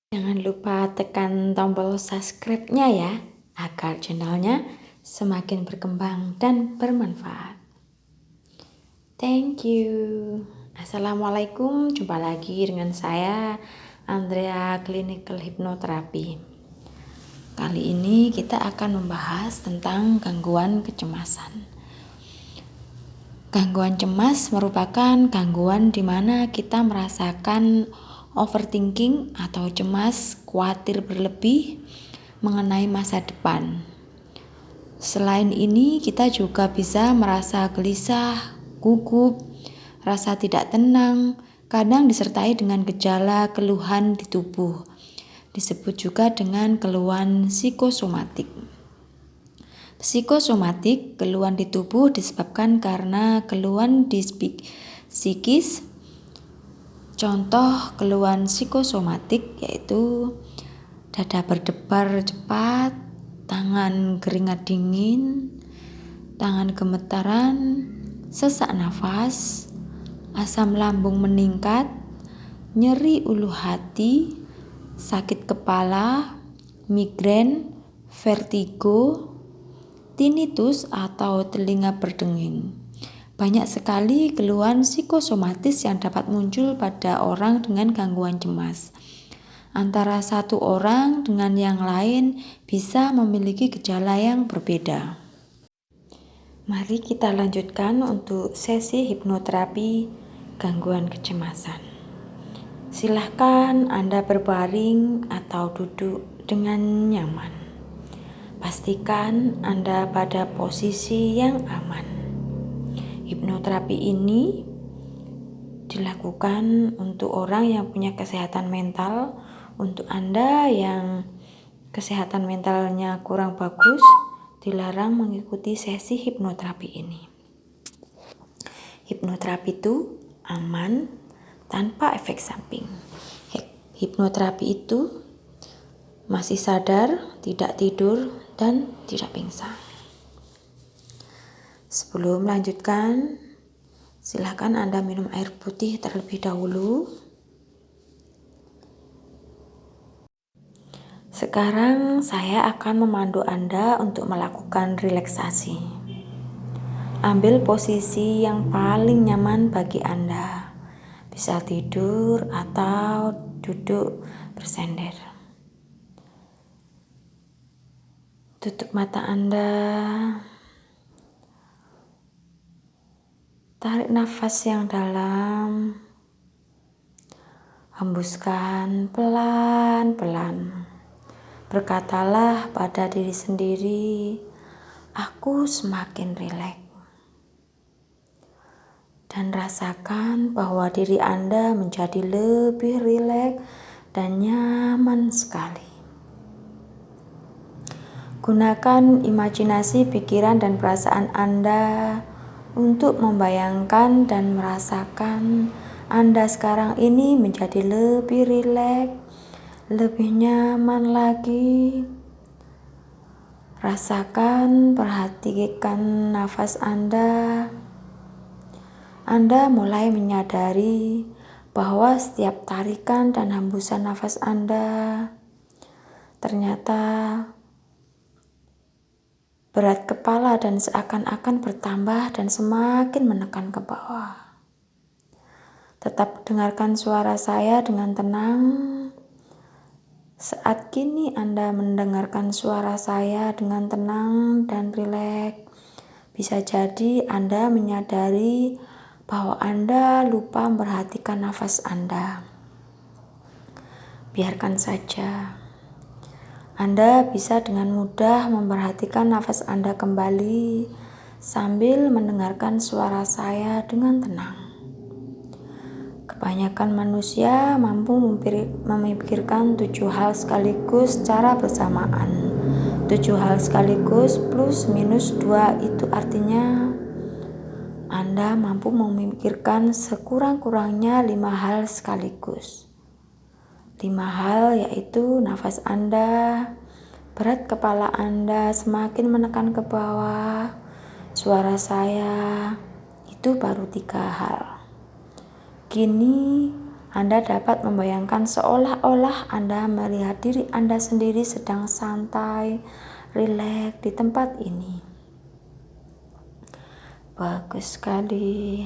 Jangan lupa tekan tombol subscribe-nya ya, agar channelnya semakin berkembang dan bermanfaat. Thank you. Assalamualaikum, jumpa lagi dengan saya, Andrea Clinical Hypnotherapy. Kali ini kita akan membahas tentang gangguan kecemasan. Gangguan cemas merupakan gangguan di mana kita merasakan overthinking atau cemas, khawatir berlebih mengenai masa depan. Selain ini, kita juga bisa merasa gelisah, gugup, rasa tidak tenang, kadang disertai dengan gejala keluhan di tubuh. Disebut juga dengan keluhan psikosomatik. Psikosomatik, keluhan di tubuh disebabkan karena keluhan di psikis. Contoh keluhan psikosomatik yaitu dada berdebar cepat, tangan keringat dingin, tangan gemetaran, sesak nafas, asam lambung meningkat, nyeri ulu hati, sakit kepala, migrain, vertigo, tinnitus atau telinga berdenging. Banyak sekali keluhan psikosomatis yang dapat muncul pada orang dengan gangguan cemas. Antara satu orang dengan yang lain bisa memiliki gejala yang berbeda. Mari kita lanjutkan untuk sesi hipnoterapi gangguan kecemasan. Silahkan Anda berbaring atau duduk dengan nyaman. Pastikan Anda pada posisi yang aman. Hipnoterapi ini dilakukan untuk orang yang punya kesehatan mental. Untuk Anda yang kesehatan mentalnya kurang bagus, dilarang mengikuti sesi hipnoterapi ini. Hipnoterapi itu aman, tanpa efek samping. Hipnoterapi itu masih sadar, tidak tidur, dan tidak pingsan. Sebelum melanjutkan, silakan Anda minum air putih terlebih dahulu. Sekarang saya akan memandu Anda untuk melakukan relaksasi. Ambil posisi yang paling nyaman bagi Anda. Bisa tidur atau duduk bersender. Tutup mata Anda. Tarik nafas yang dalam. Hembuskan pelan-pelan. Berkatalah pada diri sendiri, aku semakin rileks. Dan rasakan bahwa diri Anda menjadi lebih rileks dan nyaman sekali. Gunakan imajinasi pikiran dan perasaan Anda untuk membayangkan dan merasakan Anda sekarang ini menjadi lebih rileks, lebih nyaman lagi. Rasakan, perhatikan nafas Anda. Anda mulai menyadari bahwa setiap tarikan dan hembusan nafas Anda ternyata berat kepala dan seakan-akan bertambah dan semakin menekan ke bawah. Tetap dengarkan suara saya dengan tenang. Saat kini Anda mendengarkan suara saya dengan tenang dan rileks, bisa jadi Anda menyadari bahwa Anda lupa memperhatikan nafas Anda. Biarkan saja. Anda bisa dengan mudah memperhatikan nafas Anda kembali sambil mendengarkan suara saya dengan tenang. Kebanyakan manusia mampu memikirkan 7 hal sekaligus secara bersamaan. 7 hal sekaligus plus minus 2 itu artinya Anda mampu memikirkan sekurang-kurangnya 5 hal sekaligus. 5 hal yaitu nafas Anda, berat kepala Anda semakin menekan ke bawah, suara saya, itu baru 3 hal. Kini Anda dapat membayangkan seolah-olah Anda melihat diri Anda sendiri sedang santai, rileks di tempat ini. Bagus sekali.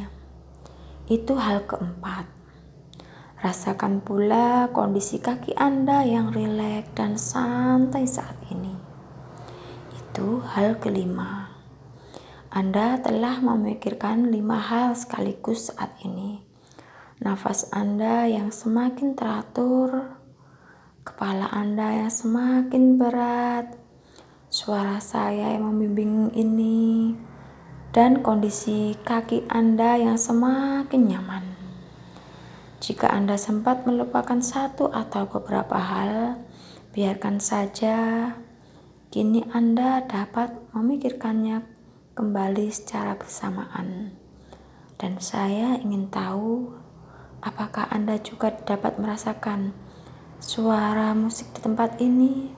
Itu hal keempat. Rasakan pula kondisi kaki Anda yang rileks dan santai saat ini. Itu hal kelima. Anda telah memikirkan 5 hal sekaligus saat ini. Nafas Anda yang semakin teratur, kepala Anda yang semakin berat, suara saya yang membimbing ini, dan kondisi kaki Anda yang semakin nyaman. Jika Anda sempat melupakan satu atau beberapa hal, biarkan saja. Kini Anda dapat memikirkannya kembali secara bersamaan. Dan saya ingin tahu, apakah Anda juga dapat merasakan suara musik di tempat ini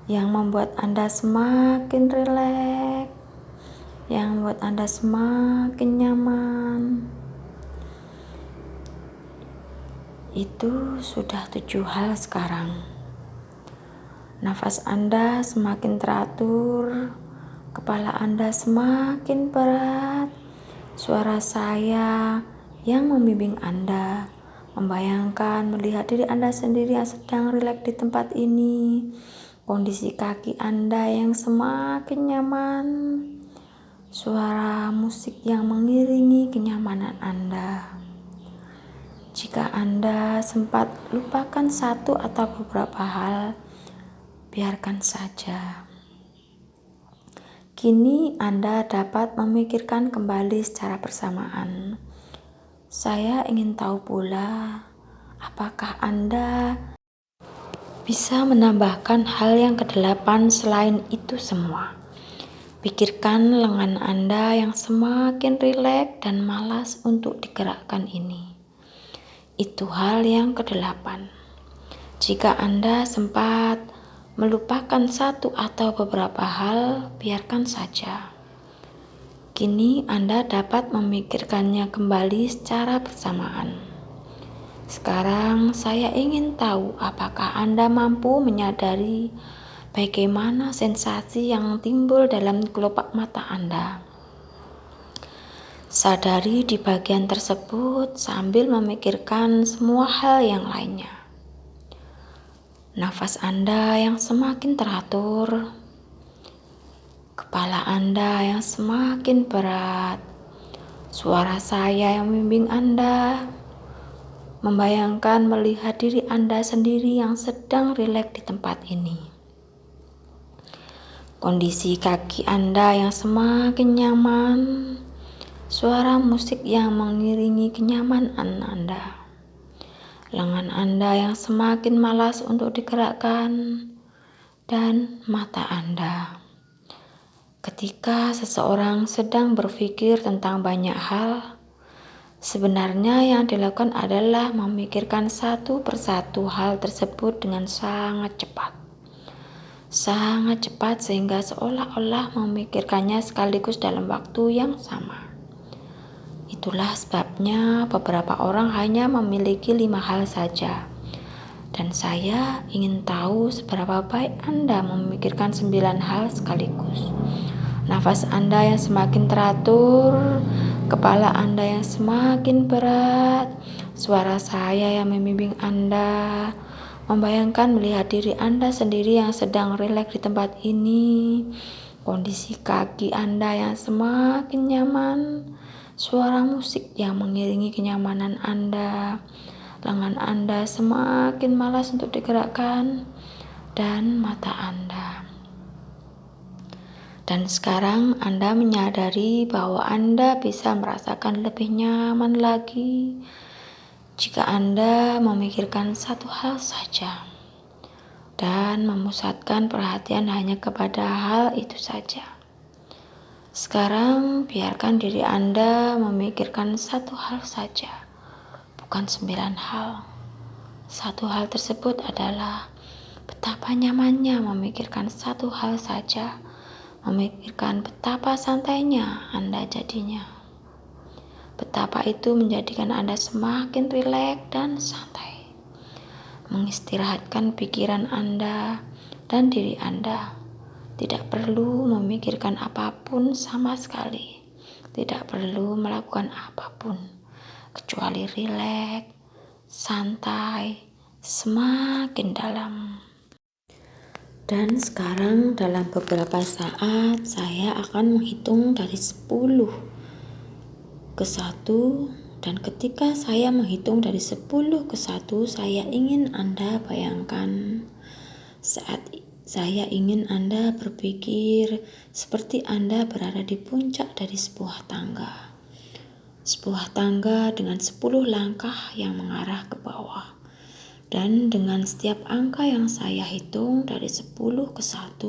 yang membuat Anda semakin rileks, yang membuat Anda semakin nyaman? Itu sudah 7 hal sekarang. Nafas Anda semakin teratur, kepala Anda semakin berat, suara saya yang membimbing Anda, membayangkan melihat diri Anda sendiri yang sedang rileks di tempat ini, kondisi kaki Anda yang semakin nyaman, suara musik yang mengiringi kenyamanan Anda. Jika Anda sempat lupakan satu atau beberapa hal, biarkan saja. Kini Anda dapat memikirkan kembali secara bersamaan. Saya ingin tahu pula, apakah Anda bisa menambahkan hal yang ke-8 selain itu semua? Pikirkan lengan Anda yang semakin rileks dan malas untuk digerakkan ini. Itu hal yang ke-8. Jika Anda sempat melupakan satu atau beberapa hal, biarkan saja. Kini Anda dapat memikirkannya kembali secara bersamaan. Sekarang saya ingin tahu apakah Anda mampu menyadari bagaimana sensasi yang timbul dalam kelopak mata Anda. Sadari di bagian tersebut sambil memikirkan semua hal yang lainnya. Nafas Anda yang semakin teratur, kepala Anda yang semakin berat, suara saya yang membimbing Anda, membayangkan melihat diri Anda sendiri yang sedang rileks di tempat ini. Kondisi kaki Anda yang semakin nyaman, suara musik yang mengiringi kenyamanan Anda. Lengan Anda yang semakin malas untuk digerakkan, dan mata Anda. Ketika seseorang sedang berpikir tentang banyak hal, sebenarnya yang dilakukan adalah memikirkan satu persatu hal tersebut dengan sangat cepat. Sangat cepat sehingga seolah-olah memikirkannya sekaligus dalam waktu yang sama. Itulah sebabnya beberapa orang hanya memiliki 5 hal saja. Dan saya ingin tahu seberapa baik Anda memikirkan 9 hal sekaligus. Nafas Anda yang semakin teratur, kepala Anda yang semakin berat, suara saya yang membimbing Anda, membayangkan melihat diri Anda sendiri yang sedang rileks di tempat ini, kondisi kaki Anda yang semakin nyaman, suara musik yang mengiringi kenyamanan Anda, lengan Anda semakin malas untuk digerakkan, dan mata Anda. Dan sekarang Anda menyadari bahwa Anda bisa merasakan lebih nyaman lagi jika Anda memikirkan satu hal saja dan memusatkan perhatian hanya kepada hal itu saja. Sekarang biarkan diri Anda memikirkan satu hal saja, bukan 9 hal. Satu hal tersebut adalah betapa nyamannya memikirkan satu hal saja, memikirkan betapa santainya Anda jadinya. Betapa langkah itu menjadikan Anda semakin rileks dan santai, mengistirahatkan pikiran Anda dan diri Anda. Tidak perlu memikirkan apapun sama sekali, tidak perlu melakukan apapun, kecuali rileks, santai, semakin dalam. Dan sekarang dalam beberapa saat saya akan menghitung dari 10 ke 1, dan ketika saya menghitung dari 10 ke 1, saya ingin Anda bayangkan saat saya ingin Anda berpikir seperti Anda berada di puncak dari sebuah tangga. Sebuah tangga dengan 10 langkah yang mengarah ke bawah. Dan dengan setiap angka yang saya hitung dari 10 ke 1,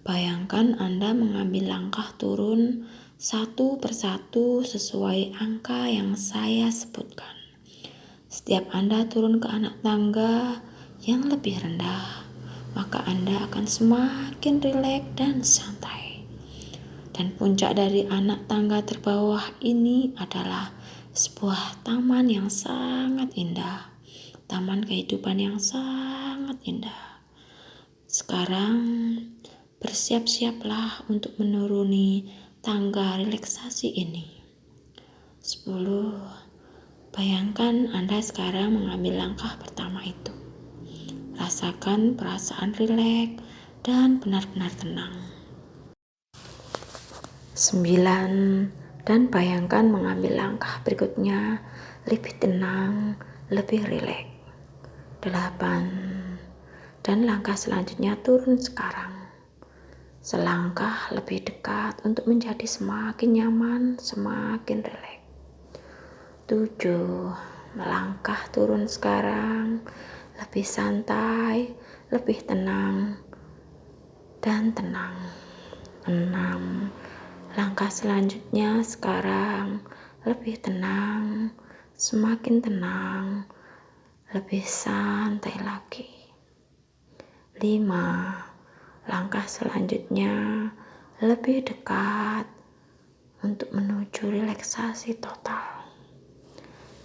bayangkan Anda mengambil langkah turun satu persatu sesuai angka yang saya sebutkan. Setiap Anda turun ke anak tangga yang lebih rendah, maka Anda akan semakin rileks dan santai. Dan puncak dari anak tangga terbawah ini adalah sebuah taman yang sangat indah. Taman kehidupan yang sangat indah. Sekarang bersiap-siaplah untuk menuruni tangga relaksasi ini. 10. Bayangkan Anda sekarang mengambil langkah pertama itu. Rasakan perasaan rileks dan benar-benar tenang. 9. Dan bayangkan mengambil langkah berikutnya lebih tenang, lebih rileks. 8. Dan langkah selanjutnya turun sekarang. Selangkah lebih dekat untuk menjadi semakin nyaman, semakin rileks. 7. Melangkah turun sekarang, lebih santai, lebih tenang, dan tenang. 6. Langkah selanjutnya sekarang lebih tenang, semakin tenang, lebih santai lagi. 5. Langkah selanjutnya lebih dekat untuk menuju relaksasi total.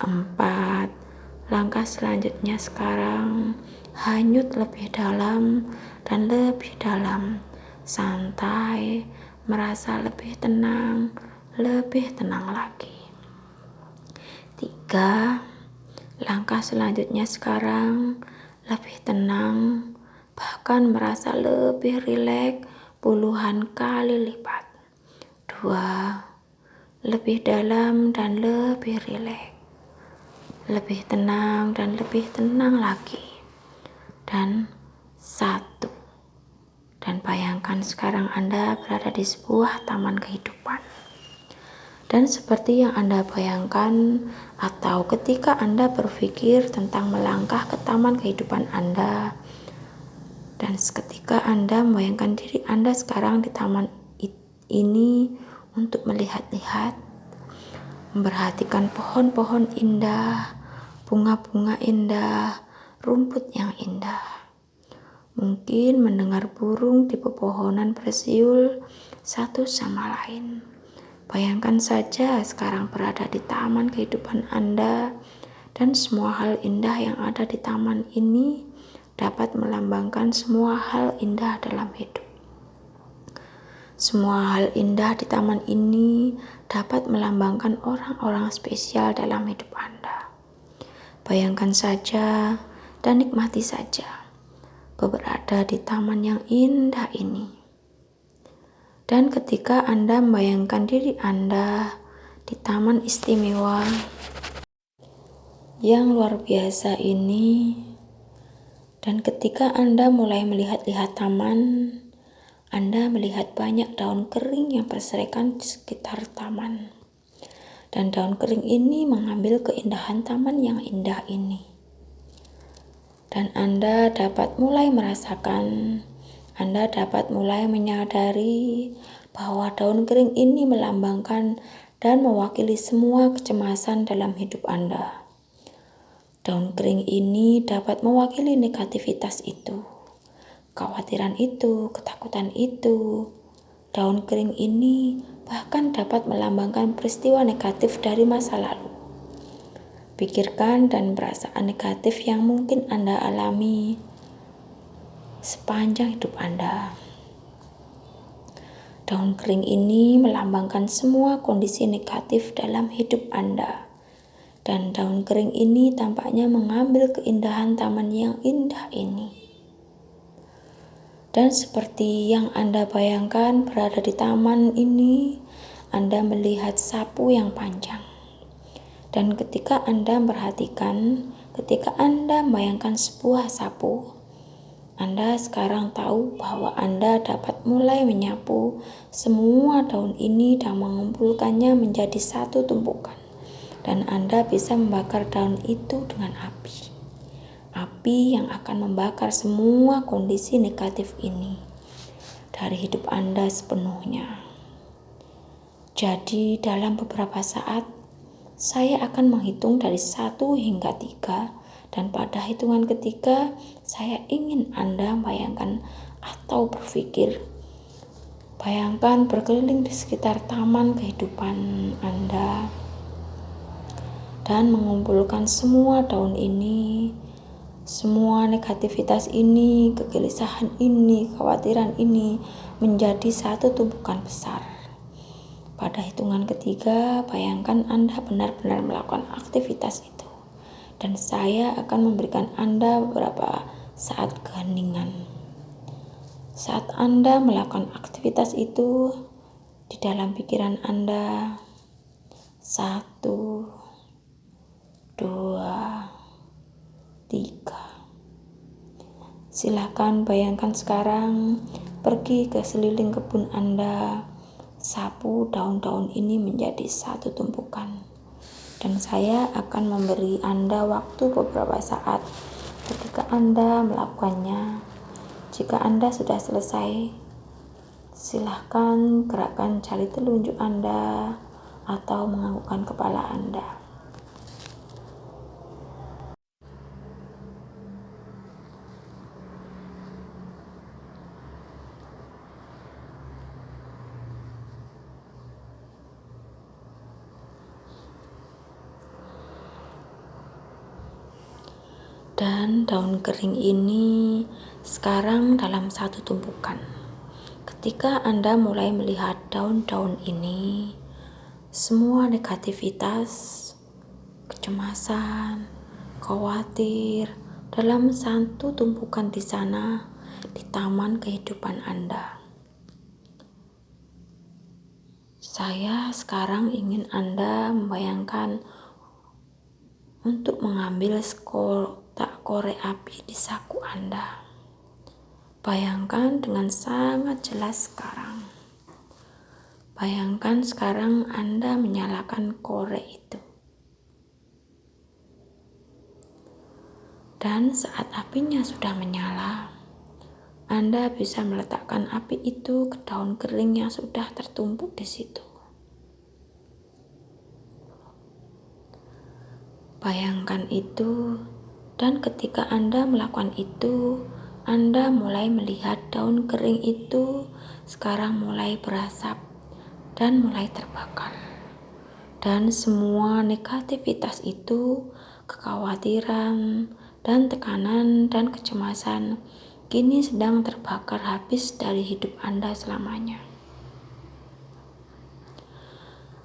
4. Langkah selanjutnya sekarang hanyut lebih dalam dan lebih dalam, santai, merasa lebih tenang lagi. 3. Langkah selanjutnya sekarang lebih tenang, bahkan merasa lebih rileks puluhan kali lipat. 2. Lebih dalam dan lebih rileks, lebih tenang dan lebih tenang lagi. Dan 1. Dan bayangkan sekarang Anda berada di sebuah taman kehidupan. Dan seperti yang Anda bayangkan, atau ketika Anda berpikir tentang melangkah ke taman kehidupan Anda, dan seketika Anda membayangkan diri Anda sekarang di taman ini untuk melihat-lihat, memperhatikan pohon-pohon indah, bunga-bunga indah, rumput yang indah. Mungkin mendengar burung di pepohonan bersiul satu sama lain. Bayangkan saja sekarang berada di taman kehidupan Anda, dan semua hal indah yang ada di taman ini dapat melambangkan semua hal indah dalam hidup. Semua hal indah di taman ini dapat melambangkan orang-orang spesial dalam hidup Anda. Bayangkan saja dan nikmati saja berada di taman yang indah ini. Dan ketika Anda membayangkan diri Anda di taman istimewa yang luar biasa ini, dan ketika Anda mulai melihat-lihat taman, Anda melihat banyak daun kering yang berserakan di sekitar taman. Dan daun kering ini mengambil keindahan taman yang indah ini. Dan Anda dapat mulai merasakan, Anda dapat mulai menyadari bahwa daun kering ini melambangkan dan mewakili semua kecemasan dalam hidup Anda. Daun kering ini dapat mewakili negativitas itu, kekhawatiran itu, ketakutan itu, Daun kering ini bahkan dapat melambangkan peristiwa negatif dari masa lalu. Pikirkan dan perasaan negatif yang mungkin Anda alami sepanjang hidup Anda. Daun kering ini melambangkan semua kondisi negatif dalam hidup Anda. Dan daun kering ini tampaknya mengambil keindahan taman yang indah ini. Dan seperti yang Anda bayangkan berada di taman ini, Anda melihat sapu yang panjang. Dan ketika Anda memperhatikan, ketika Anda membayangkan sebuah sapu, Anda sekarang tahu bahwa Anda dapat mulai menyapu semua daun ini dan mengumpulkannya menjadi satu tumpukan. Dan Anda bisa membakar daun itu dengan api. Api yang akan membakar semua kondisi negatif ini dari hidup Anda sepenuhnya. Jadi dalam beberapa saat, saya akan menghitung dari 1 hingga 3, dan pada hitungan ketiga, saya ingin Anda bayangkan atau berpikir, bayangkan berkeliling di sekitar taman kehidupan Anda, dan mengumpulkan semua daun ini, semua negativitas ini, kegelisahan ini, kekhawatiran ini menjadi satu tumpukan besar. Pada hitungan ketiga, bayangkan Anda benar-benar melakukan aktivitas itu. Dan saya akan memberikan Anda beberapa saat keheningan. Saat Anda melakukan aktivitas itu, di dalam pikiran Anda, 1, 2, 3. Silakan bayangkan sekarang pergi ke seliling kebun Anda, sapu daun-daun ini menjadi satu tumpukan. Dan saya akan memberi Anda waktu beberapa saat ketika Anda melakukannya. Jika Anda sudah selesai, silakan gerakkan jari telunjuk Anda atau menganggukkan kepala Anda. Dan daun kering ini sekarang dalam satu tumpukan. Ketika Anda mulai melihat daun-daun ini, semua negativitas, kecemasan, khawatir dalam satu tumpukan di sana, di taman kehidupan Anda. Saya sekarang ingin Anda membayangkan untuk mengambil kotak korek api di saku Anda. Bayangkan dengan sangat jelas sekarang. Bayangkan sekarang Anda menyalakan korek itu. Dan saat apinya sudah menyala, Anda bisa meletakkan api itu ke daun kering yang sudah tertumpuk di situ. Bayangkan itu, dan ketika Anda melakukan itu, Anda mulai melihat daun kering itu sekarang mulai berasap dan mulai terbakar. Dan semua negativitas itu, kekhawatiran dan tekanan dan kecemasan, kini sedang terbakar habis dari hidup Anda selamanya.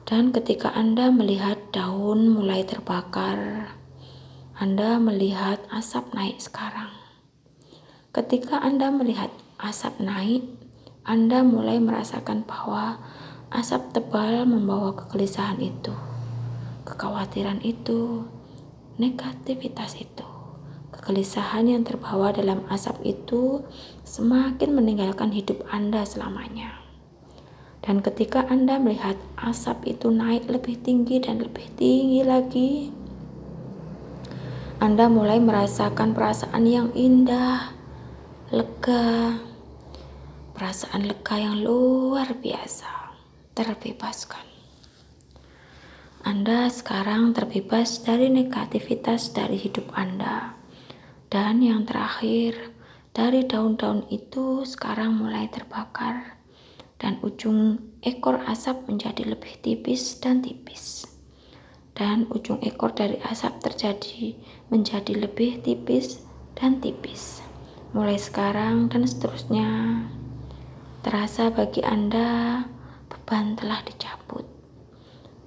Dan ketika Anda melihat daun mulai terbakar, Anda melihat asap naik sekarang. Ketika Anda melihat asap naik, Anda mulai merasakan bahwa asap tebal membawa kegelisahan itu, kekhawatiran itu, negativitas itu. Kegelisahan yang terbawa dalam asap itu semakin meninggalkan hidup Anda selamanya. Dan ketika Anda melihat asap itu naik lebih tinggi dan lebih tinggi lagi, Anda mulai merasakan perasaan yang indah, lega, perasaan lega yang luar biasa, terbebaskan. Anda sekarang terbebas dari negativitas dari hidup Anda. Dan yang terakhir, dari daun-daun itu sekarang mulai terbakar. dan ujung ekor asap menjadi lebih tipis dan tipis. Dan ujung ekor dari asap menjadi lebih tipis dan tipis. Mulai sekarang dan seterusnya, terasa bagi Anda beban telah dicabut.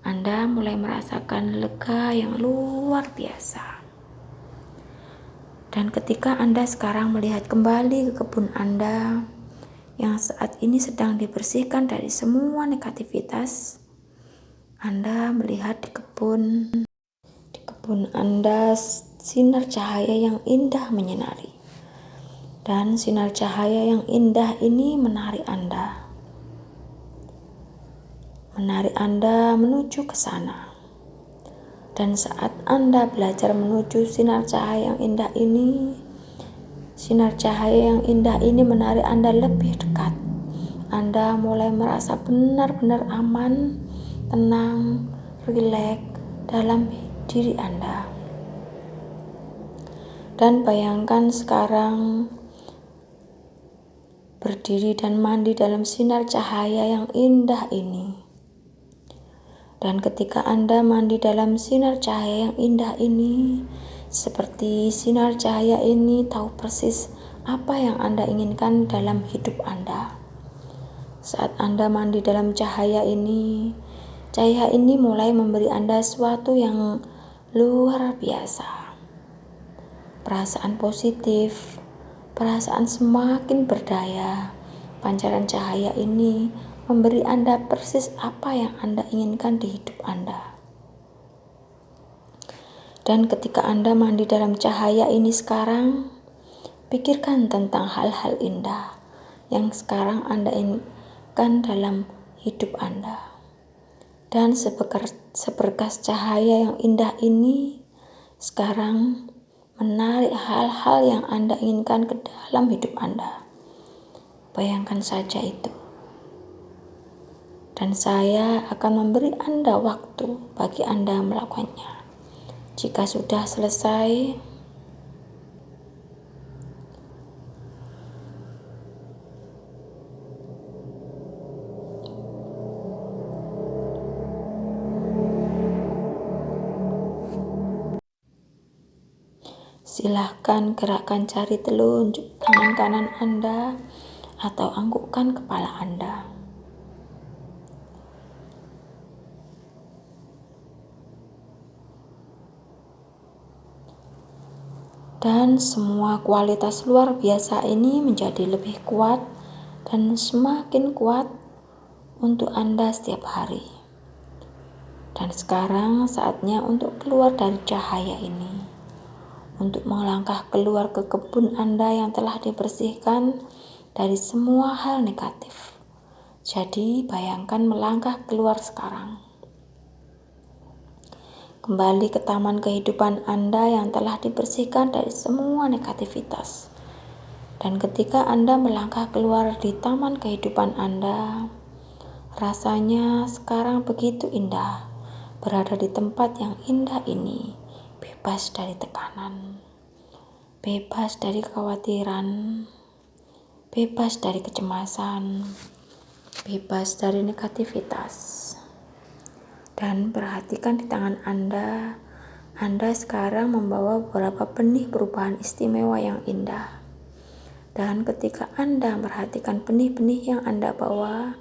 Anda mulai merasakan lega yang luar biasa. Dan ketika Anda sekarang melihat kembali ke kebun Anda, yang saat ini sedang dibersihkan dari semua negativitas, Anda melihat di kebun Anda sinar cahaya yang indah menyinari. Dan sinar cahaya yang indah ini menarik Anda menuju ke sana. Dan saat Anda belajar menuju sinar cahaya yang indah ini, sinar cahaya yang indah ini menarik Anda lebih dekat. Anda mulai merasa benar-benar aman, tenang, rileks dalam diri Anda. Dan bayangkan sekarang berdiri dan mandi dalam sinar cahaya yang indah ini. Dan ketika Anda mandi dalam sinar cahaya yang indah ini, seperti sinar cahaya ini tahu persis apa yang Anda inginkan dalam hidup Anda. Saat Anda mandi dalam cahaya ini mulai memberi Anda sesuatu yang luar biasa. Perasaan positif, perasaan semakin berdaya. Pancaran cahaya ini memberi Anda persis apa yang Anda inginkan di hidup Anda. Dan ketika Anda mandi dalam cahaya ini sekarang, pikirkan tentang hal-hal indah yang sekarang Anda inginkan dalam hidup Anda. Dan seberkas cahaya yang indah ini sekarang menarik hal-hal yang Anda inginkan ke dalam hidup Anda. Bayangkan saja itu. Dan saya akan memberi Anda waktu bagi Anda melakukannya. Jika sudah selesai, silahkan gerakkan jari telunjuk tangan kanan Anda atau anggukkan kepala Anda. Dan semua kualitas luar biasa ini menjadi lebih kuat dan semakin kuat untuk Anda setiap hari. Dan sekarang saatnya untuk keluar dari cahaya ini, untuk melangkah keluar ke kebun Anda yang telah dibersihkan dari semua hal negatif. Jadi bayangkan melangkah keluar sekarang. Kembali ke taman kehidupan Anda yang telah dibersihkan dari semua negativitas. Dan ketika Anda melangkah keluar di taman kehidupan Anda, rasanya sekarang begitu indah berada di tempat yang indah ini, bebas dari tekanan, bebas dari kekhawatiran, bebas dari kecemasan, bebas dari negativitas. Dan perhatikan di tangan Anda sekarang membawa beberapa benih perubahan istimewa yang indah. Dan ketika Anda memperhatikan benih-benih yang Anda bawa,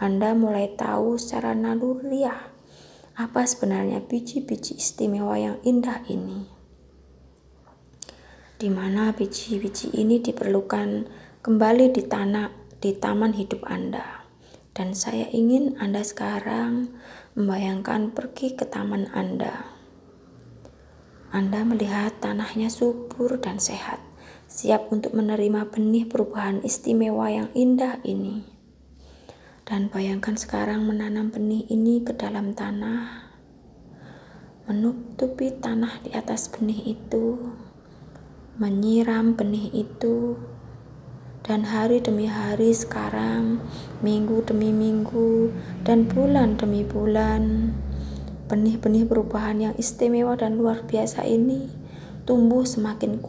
Anda mulai tahu secara naluriah apa sebenarnya biji-biji istimewa yang indah ini. Di mana biji-biji ini diperlukan kembali di taman hidup Anda. Dan saya ingin Anda sekarang membayangkan pergi ke taman Anda. Anda melihat tanahnya subur dan sehat, siap untuk menerima benih perubahan istimewa yang indah ini. Dan bayangkan sekarang menanam benih ini ke dalam tanah, menutupi tanah di atas benih itu, menyiram benih itu, dan hari demi hari sekarang, minggu demi minggu, dan bulan demi bulan, benih-benih perubahan yang istimewa dan luar biasa ini tumbuh semakin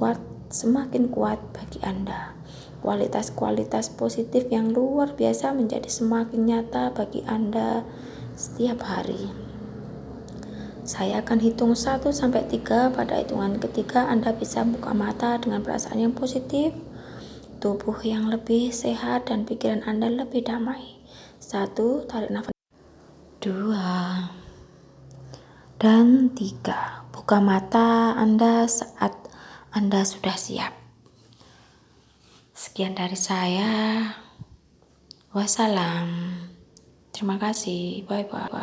kuat bagi Anda kualitas-kualitas positif yang luar biasa menjadi semakin nyata bagi Anda setiap hari. Saya akan hitung 1-3. Pada hitungan ketiga Anda bisa buka mata dengan perasaan yang positif, tubuh yang lebih sehat, dan pikiran Anda lebih damai. 1. Tarik nafas. 2. Dan 3. Buka mata Anda saat Anda sudah siap. Sekian dari saya. Wassalam. Terima kasih. Bye-bye.